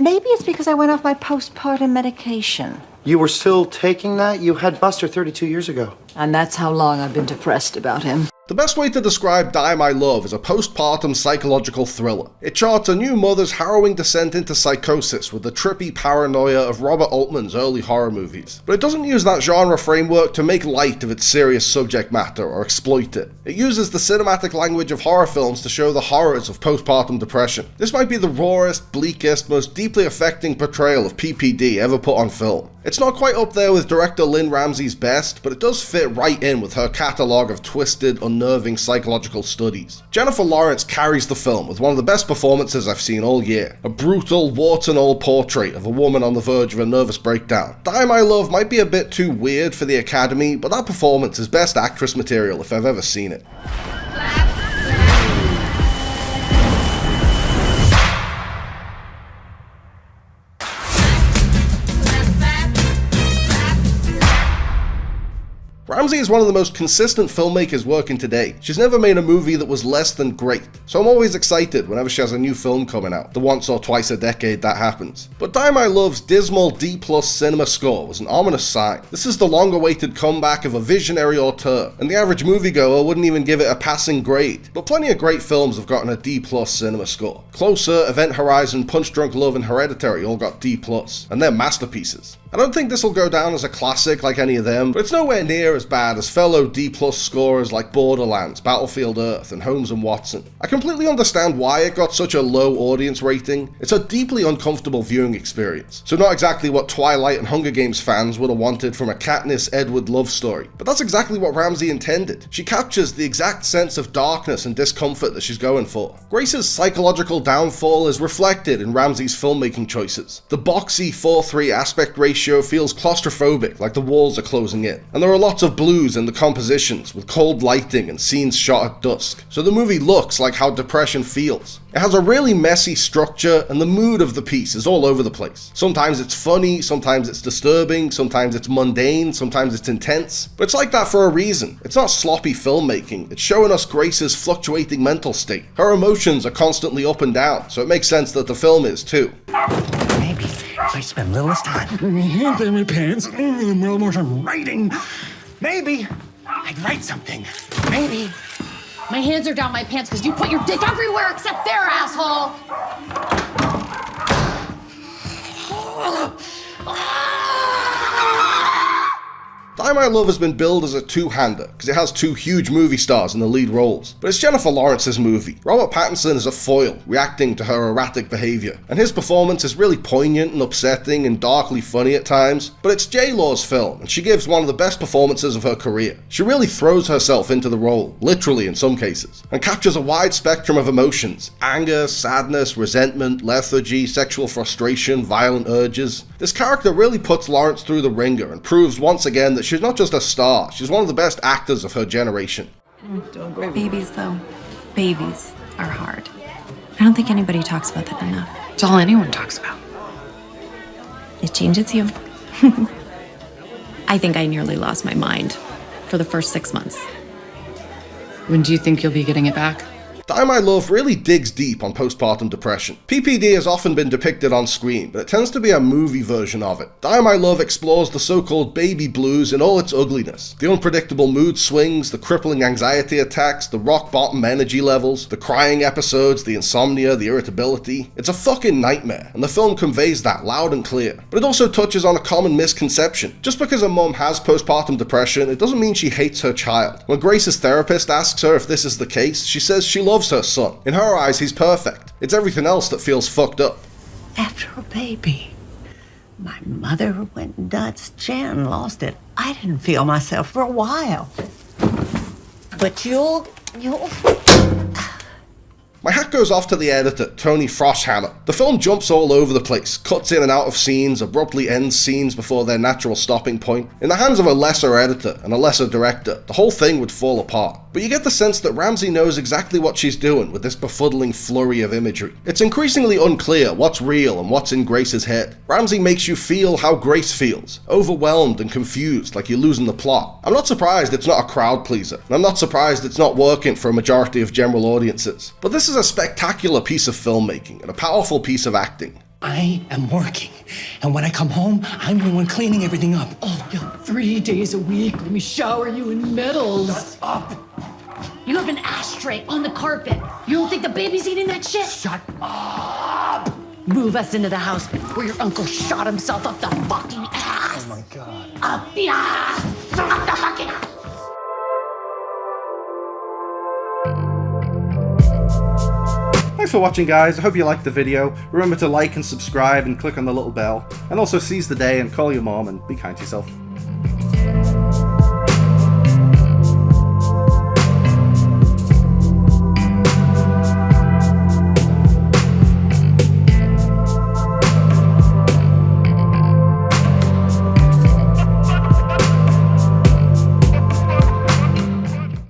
Maybe it's because I went off my postpartum medication. You were still taking that? You had Buster 32 years ago. And that's how long I've been depressed about him. The best way to describe Die My Love is a postpartum psychological thriller. It charts a new mother's harrowing descent into psychosis with the trippy paranoia of Robert Altman's early horror movies. But it doesn't use that genre framework to make light of its serious subject matter or exploit it. It uses the cinematic language of horror films to show the horrors of postpartum depression. This might be the rawest, bleakest, most deeply affecting portrayal of PPD ever put on film. It's not quite up there with director Lynne Ramsay's best, but it does fit right in with her catalogue of twisted, unnerving psychological studies. Jennifer Lawrence carries the film with one of the best performances I've seen all year. A brutal, warts and all portrait of a woman on the verge of a nervous breakdown. Die My Love might be a bit too weird for the Academy, but that performance is best actress material if I've ever seen it. Ramsay is one of the most consistent filmmakers working today. She's never made a movie that was less than great, so I'm always excited whenever she has a new film coming out. The once or twice a decade that happens. But Die My Love's dismal D+ cinema score was an ominous sign. This is the long-awaited comeback of a visionary auteur, and the average moviegoer wouldn't even give it a passing grade. But plenty of great films have gotten a D+ cinema score. Closer, Event Horizon, Punch Drunk Love, and Hereditary all got D+, and they're masterpieces. I don't think this will go down as a classic like any of them, but it's nowhere near as bad as fellow D+ scorers like Borderlands, Battlefield Earth, and Holmes & Watson. I completely understand why it got such a low audience rating. It's a deeply uncomfortable viewing experience, so not exactly what Twilight and Hunger Games fans would have wanted from a Katniss Edward love story, but that's exactly what Ramsay intended. She captures the exact sense of darkness and discomfort that she's going for. Grace's psychological downfall is reflected in Ramsay's filmmaking choices. The boxy 4:3 aspect ratio feels claustrophobic, like the walls are closing in, and there are lots of blues in the compositions with cold lighting and scenes shot at dusk, so the movie looks like how depression feels. It has a really messy structure, and the mood of the piece is all over the place. Sometimes it's funny, sometimes it's disturbing, sometimes it's mundane, sometimes it's intense, but it's like that for a reason. It's not sloppy filmmaking, it's showing us Grace's fluctuating mental state. Her emotions are constantly up and down, so it makes sense that the film is too. Maybe if I spend a little less time in my pants, a little more time writing, maybe I'd write something. Maybe. My hands are down my pants because you put your dick everywhere except there, asshole! Die My Love has been billed as a two-hander, because it has two huge movie stars in the lead roles. But it's Jennifer Lawrence's movie. Robert Pattinson is a foil, reacting to her erratic behavior, and his performance is really poignant and upsetting and darkly funny at times. But it's J-Law's film, and she gives one of the best performances of her career. She really throws herself into the role, literally in some cases, and captures a wide spectrum of emotions: anger, sadness, resentment, lethargy, sexual frustration, violent urges. This character really puts Lawrence through the ringer and proves once again that she's not just a star, she's one of the best actors of her generation. Babies, though. Babies are hard. I don't think anybody talks about that enough. It's all anyone talks about. It changes you. I think I nearly lost my mind for the first 6 months. When do you think you'll be getting it back? Die My Love really digs deep on postpartum depression. PPD has often been depicted on screen, but it tends to be a movie version of it. Die My Love explores the so-called baby blues in all its ugliness. The unpredictable mood swings, the crippling anxiety attacks, the rock-bottom energy levels, the crying episodes, the insomnia, the irritability. It's a fucking nightmare, and the film conveys that loud and clear. But it also touches on a common misconception. Just because a mom has postpartum depression, it doesn't mean she hates her child. When Grace's therapist asks her if this is the case, she says she loves her son. In her eyes, he's perfect. It's everything else that feels fucked up. After a baby, my mother went nuts. Jan lost it. I didn't feel myself for a while. But you'll... My hat goes off to the editor, Tony Frosthammer. The film jumps all over the place, cuts in and out of scenes, abruptly ends scenes before their natural stopping point. In the hands of a lesser editor and a lesser director, the whole thing would fall apart. But you get the sense that Ramsay knows exactly what she's doing with this befuddling flurry of imagery. It's increasingly unclear what's real and what's in Grace's head. Ramsay makes you feel how Grace feels, overwhelmed and confused, like you're losing the plot. I'm not surprised it's not a crowd pleaser, and I'm not surprised it's not working for a majority of general audiences. But this is a spectacular piece of filmmaking and a powerful piece of acting. I am working. And when I come home, I'm the one cleaning everything up. Oh, yo, 3 days a week. Let me shower you in medals. Up! You have an ashtray on the carpet. You don't think the baby's eating that shit? Shut up! Move us into the house where your uncle shot himself up the fucking ass. Oh my God. Up the ass! Up the fucking ass! Thanks for watching, guys. I hope you liked the video. Remember to like and subscribe and click on the little bell. And also seize the day and call your mom and be kind to yourself.